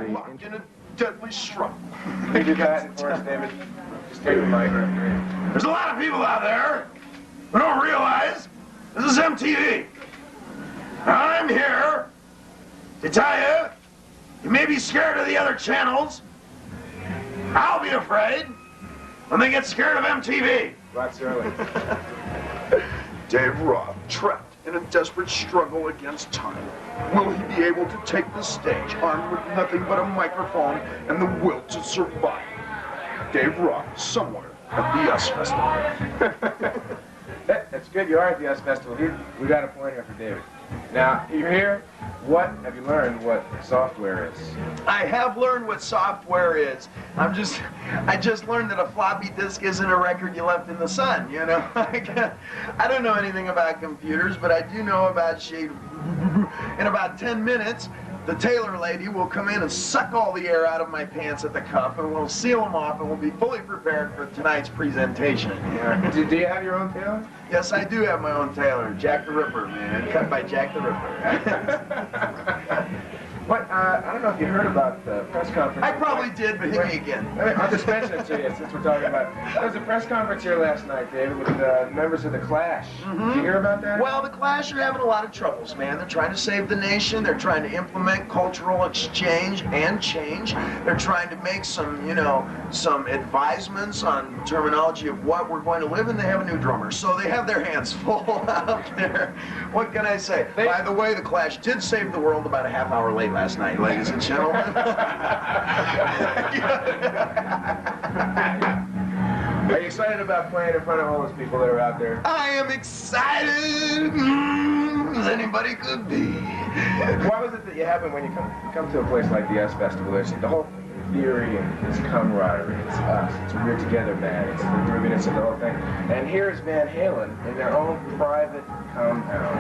the... Locked in a deadly struggle. Can you do that for us, David? Just take the mic right there. There's a lot of people out there who don't realize this is MTV. I'm here to tell you, you may be scared of the other channels. I'll be afraid when they get scared of MTV. Lots early. Dave Roth, trapped in a desperate struggle against time. Will he be able to take the stage armed with nothing but a microphone and the will to survive? Dave Roth, somewhere at the US Festival. That's good. You are at the US Festival. We got a point here for David. Now, you're here. What have you learned what software is? I have learned what software is. I just learned that a floppy disk isn't a record you left in the sun, you know? I don't know anything about computers, but I do know about shade. In about 10 minutes, the tailor lady will come in and suck all the air out of my pants at the cuff, and we'll seal them off, and we'll be fully prepared for tonight's presentation. Yeah. Do you have your own tailor? Yes, I do have my own tailor, Jack the Ripper, man. Cut by Jack the Ripper. What? I don't know if you heard about the press conference. I probably did, but hit me again. I'll just mention it to you since we're talking about it. There was a press conference here last night, David, with members of the Clash. Did you hear about that? Well, the Clash are having a lot of troubles, man. They're trying to save the nation. They're trying to implement cultural exchange and change. They're trying to make some, you know, some advisements on terminology of what we're going to live in. They have a new drummer, so they have their hands full out there. What can I say? By the way, the Clash did save the world about a half hour late last night, ladies and gentlemen. Are you excited about playing in front of all those people that are out there? I am excited as anybody could be. Why was it that you happen when you come to a place like the US Festival? There's the whole theory and it's camaraderie, it's us, it's we're together, man, it's the grooviness of the whole thing. And here's Van Halen in their own private compound.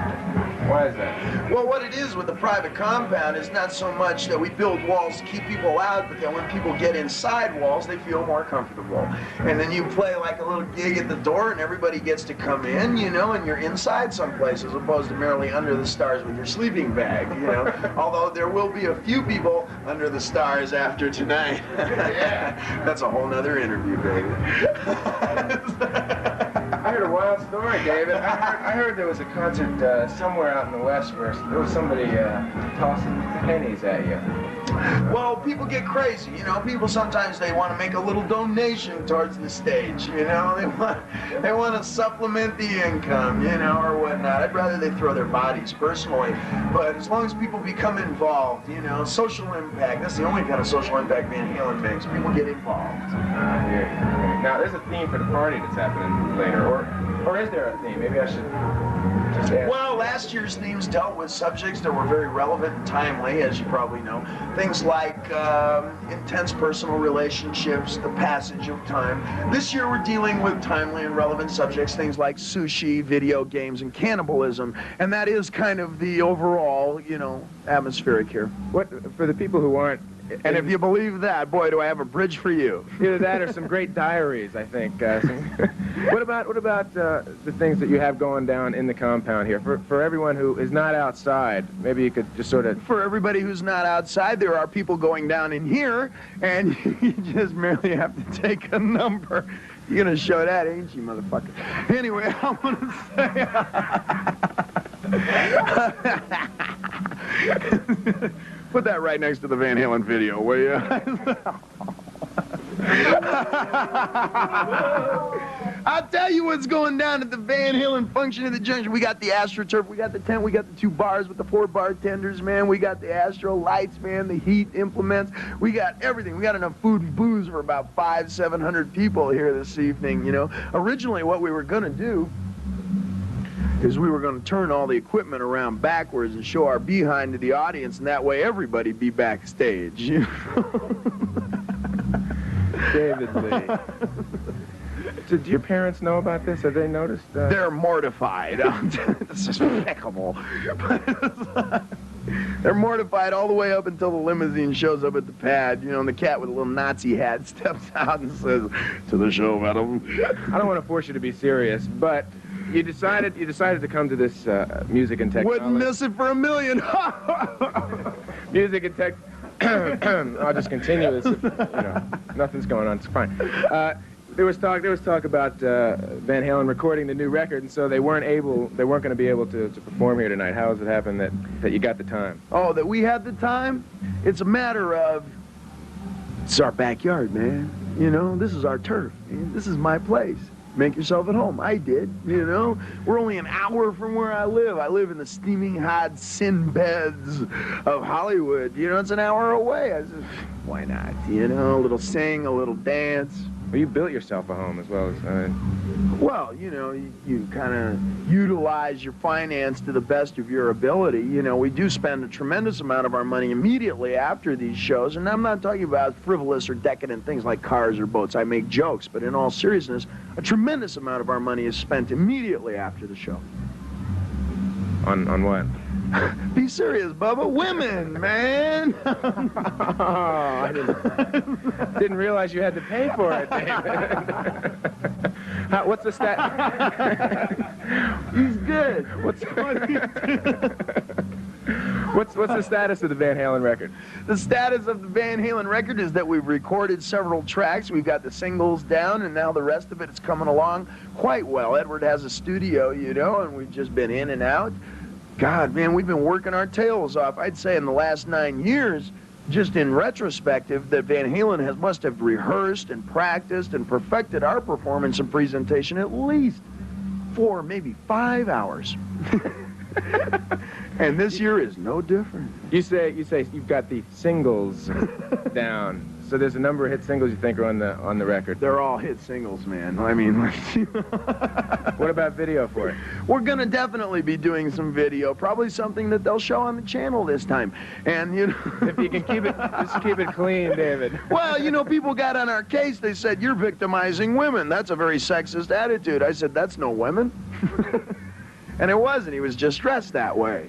Why is that? Well, what it is with the private compound is not so much that we build walls to keep people out, but that when people get inside walls, they feel more comfortable. And then you play like a little gig at the door and everybody gets to come in, you know, and you're inside someplace as opposed to merely under the stars with your sleeping bag, you know. Although there will be a few people under the stars after tonight. Yeah. That's a whole nother interview, baby. I heard a wild story, David. I heard there was a concert somewhere out in the West where there was somebody tossing pennies at you. Well, people get crazy, you know. People sometimes they want to make a little donation towards the stage, you know. They want to supplement the income, you know, or whatnot. I'd rather they throw their bodies personally, but as long as people become involved, you know, social impact. That's the only kind of social impact Van Halen makes. People get involved. Now, there's a theme for the party that's happening later, or is there a theme? Maybe I should just ask. Well, last year's themes dealt with subjects that were very relevant and timely, as you probably know. Things like intense personal relationships, the passage of time. This year we're dealing with timely and relevant subjects, things like sushi, video games, and cannibalism. And that is kind of the overall, you know, atmospheric here. What, for the people who aren't... And if you believe that, boy, do I have a bridge for you. Either that or some great diaries, I think. What about the things that you have going down in the compound here? For everyone who is not outside, maybe you could just sort of... For everybody who's not outside, there are people going down in here, and you just merely have to take a number. You're going to show that, ain't you, motherfucker? Anyway, I want to say... Put that right next to the Van Halen video, will you? I'll tell you what's going down at the Van Halen function at the Junction. We got the AstroTurf, we got the tent, we got the 2 bars with the 4 bartenders, man. We got the Astro lights, man, the heat implements. We got everything. We got enough food and booze for about 500-700 people here this evening, you know. Originally, what we were going to do is we were going to turn all the equipment around backwards and show our behind to the audience, and that way everybody be backstage. You know? David Lee. Did your parents know about this? Have they noticed? They're mortified. It's despicable. They're mortified all the way up until the limousine shows up at the pad, you know, and the cat with a little Nazi hat steps out and says, "To the show, madam." I don't want to force you to be serious, but you decided to come to this music and technology. Wouldn't miss it for a million. Music and I'll just continue. As if, nothing's going on. It's fine. There was talk about Van Halen recording the new record, and so they weren't going to be able to perform here tonight. How has it happened that you got the time? Oh, that we had the time? It's a matter of, it's our backyard, man. This is our turf. This is my place. Make yourself at home. I did, We're only an hour from where I live. I live in the steaming hot sin beds of Hollywood. It's an hour away. I said, why not? A little sing, a little dance. Well, you built yourself a home as well as... Well, you kind of utilize your finance to the best of your ability. We do spend a tremendous amount of our money immediately after these shows, and I'm not talking about frivolous or decadent things like cars or boats. I make jokes, but in all seriousness, a tremendous amount of our money is spent immediately after the show. On what? Be serious, Bubba. Women, man. Oh, I didn't realize you had to pay for it, David. What's the He's good. What's the status of the Van Halen record? The status of the Van Halen record is that we've recorded several tracks. We've got the singles down, and now the rest of it is coming along quite well. Edward has a studio, and we've just been in and out. God, man, we've been working our tails off. I'd say in the last 9 years, just in retrospective, that Van Halen must have rehearsed and practiced and perfected our performance and presentation at least 4, maybe 5 hours. And this year is no different. You say you've got the singles down. So there's a number of hit singles you think are on the record. They're all hit singles, man. I mean, what about video for it? We're gonna definitely be doing some video, probably something that they'll show on the channel this time. And if you can just keep it clean, David. Well, people got on our case. They said you're victimizing women. That's a very sexist attitude. I said that's no women. And it wasn't. He was just dressed that way.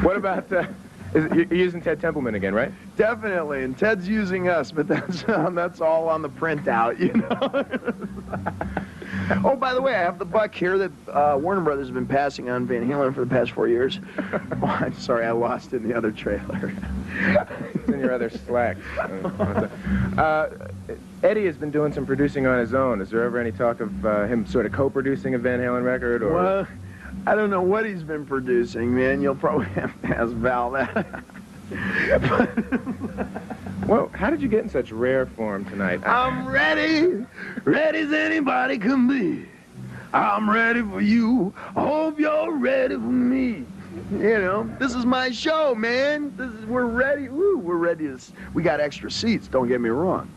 What about, you're using Ted Templeman again, right? Definitely, and Ted's using us, but that's all on the printout, Oh, by the way, I have the buck here that Warner Brothers has been passing on Van Halen for the past 4 years. Oh, I'm sorry, I lost it in the other trailer. It's in your other slacks. Eddie has been doing some producing on his own. Is there ever any talk of him sort of co-producing a Van Halen record? Or? Well, I don't know what he's been producing, man. You'll probably have to ask Val that. Well, how did you get in such rare form tonight? I'm ready as anybody can be. I'm ready for you. I hope you're ready for me. This is my show, man. We're ready. Woo, we're ready. We got extra seats. Don't get me wrong.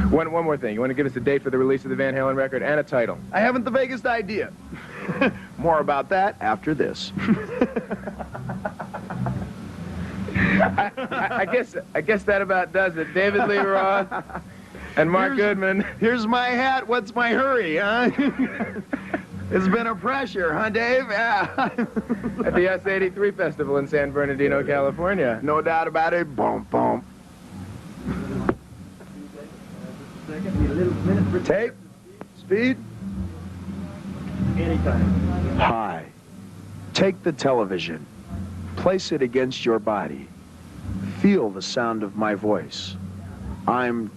One more thing. You want to give us a date for the release of the Van Halen record and a title? I haven't the vaguest idea. More about that after this. I guess that about does it. David Lee Roth and Mark Goodman. Here's my hat. What's my hurry, huh? It's been a pressure, huh, Dave? Yeah. At the S83 Festival in San Bernardino, California. No doubt about it. Boom, boom. Tape. Speed. Anytime. Hi. Take the television. Place it against your body. Feel the sound of my voice. I'm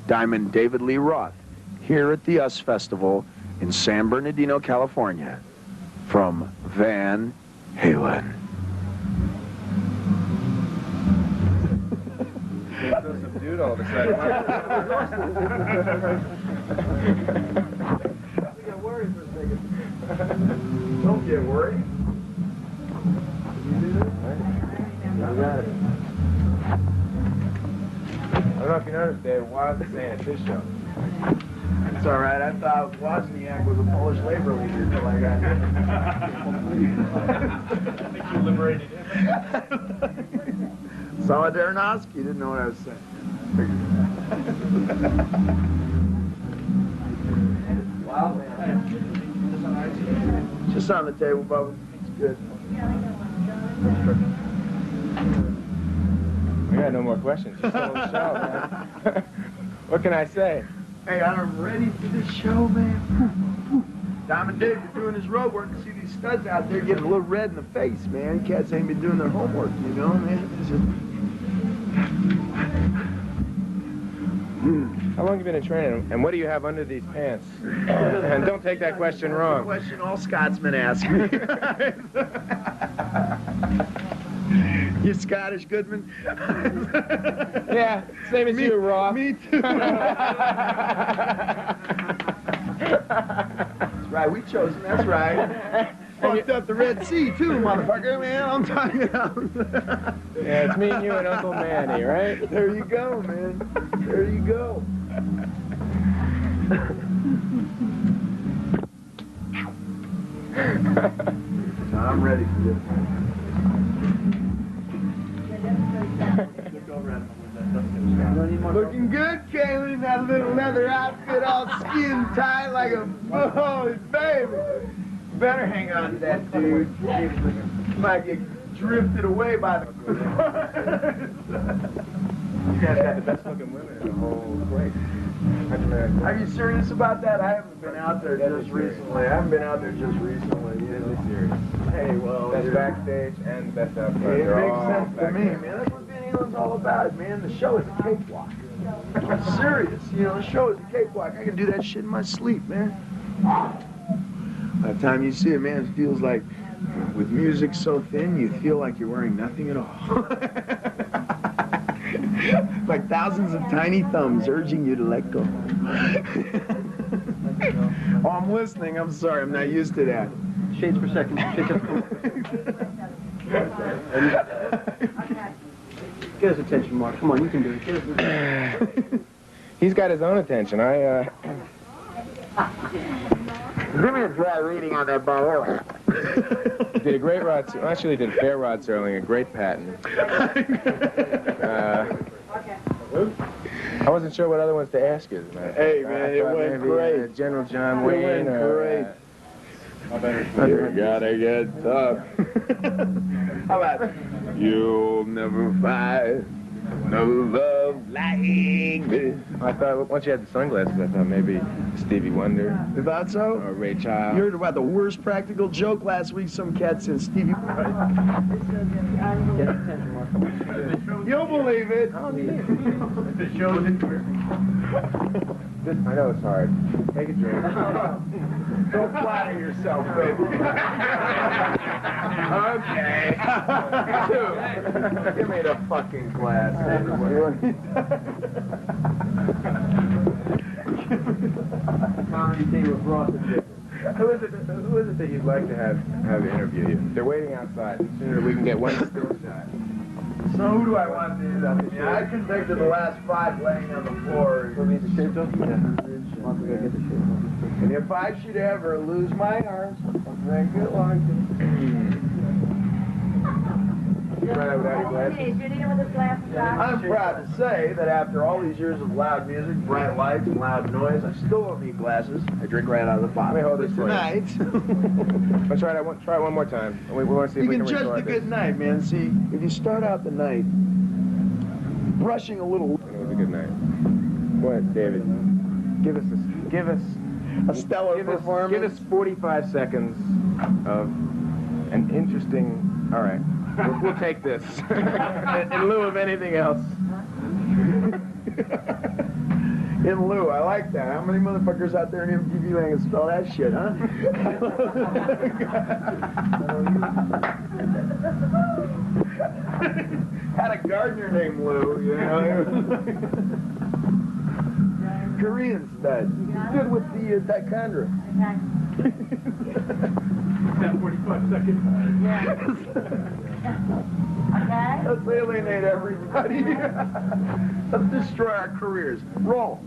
Diamond David Lee Roth, here at the US Festival in San Bernardino, California, from Van Halen. So subdued all of a sudden. I got worried for a second. Don't get worried. I got it. I don't know if you noticed, Dave, Woz is saying it's his show. It's all right. I thought Wozniak was a Polish labor leader until I got here. I think you liberated him. Solidarnosky didn't know what I was saying. Wow, man. Just on the table, Bubba. It's good. We got no more questions. Just stole the show, man. What can I say? Hey, I'm ready for this show, man. Diamond Dave, you're doing his road work to see these studs out there getting a little red in the face, man. Cats ain't been doing their homework, you know, man. It's just... How long have you been in training, and what do you have under these pants? And don't take that question wrong. That's the question all Scotsmen ask me. You Scottish, Goodman? Yeah, same as you, Roth. Me too. That's right, we chose him, that's right. Fucked up the Red Sea too, motherfucker, man. I'm talking about. Yeah, it's me and you and Uncle Manny, right? There you go, man. There you go. I'm ready for this. Looking good, Kaylin. That little leather outfit, all skin tight like a holy baby. Better hang on to that, dude. Might get drifted away by the. You guys got the best looking women in the whole place. Are you serious about that? I haven't been out there just recently. I haven't been out there just recently. Really serious. Hey, well, Best dude, backstage and best out front. it They're makes all sense to me, backstage. man. That's what Van Halen's all about, man. The show is a cakewalk. I'm serious. You know, the show is a cakewalk. I can do that shit in my sleep, man. By the time you see it, man, it feels like with music so thin, you feel like you're wearing nothing at all. Like thousands of tiny thumbs urging you to let go. Oh, I'm listening. I'm sorry. I'm not used to that. Shades per second. Get his attention, Mark. Come on, you can do it. Get his attention. He's got his own attention. Give me a dry reading on that bottle. Did a great Rod, actually did fair Rod Serling, a great patent. I wasn't sure what other ones to ask you. Hey, man, it thought went maybe, great. General John It Wayne. went great. You gotta get tough. How about you'll never find no love like this? I thought once you had the sunglasses, I thought maybe Stevie Wonder You thought so? or Ray Charles. You heard about the worst practical joke last week? Some cat said Stevie. Get his attention, Mark. Come on. You'll believe it. I know it's hard. Take a drink. Don't flatter yourself, baby. Okay. Dude, give me the fucking glass. Comedy thing with Roth and Dick. Who is it that you'd like to have interview you? They're waiting outside. The sooner we can get one still shot. So who do I want to do that? Yeah, I convicted the last 5 laying on the floor. So need the shades off? Yeah. Mark, we gotta get the shades off. And if I should ever lose my arms, I'll drink it like Right out without your glasses. I'm proud to say that after all these years of loud music, bright lights, and loud noise, I still don't need glasses. I drink right out of the bottle. Let me hold this for you. Tonight, Let's try it. Try it one more time. We want to see if you we can can judge the record good this. night, man. See, if you start out the night brushing a little, It was a good night. Go ahead, David. Give us a stellar performance. Give us 45 seconds of an interesting. All right, we'll take this in lieu of anything else. In lieu, I like that. How many motherfuckers out there in MTV land can spell that shit, huh? Had a gardener named Lou, you know. Korean stud. Good with the taekwondo. That 45 seconds. Let's alienate everybody. Let's destroy our careers. Roll.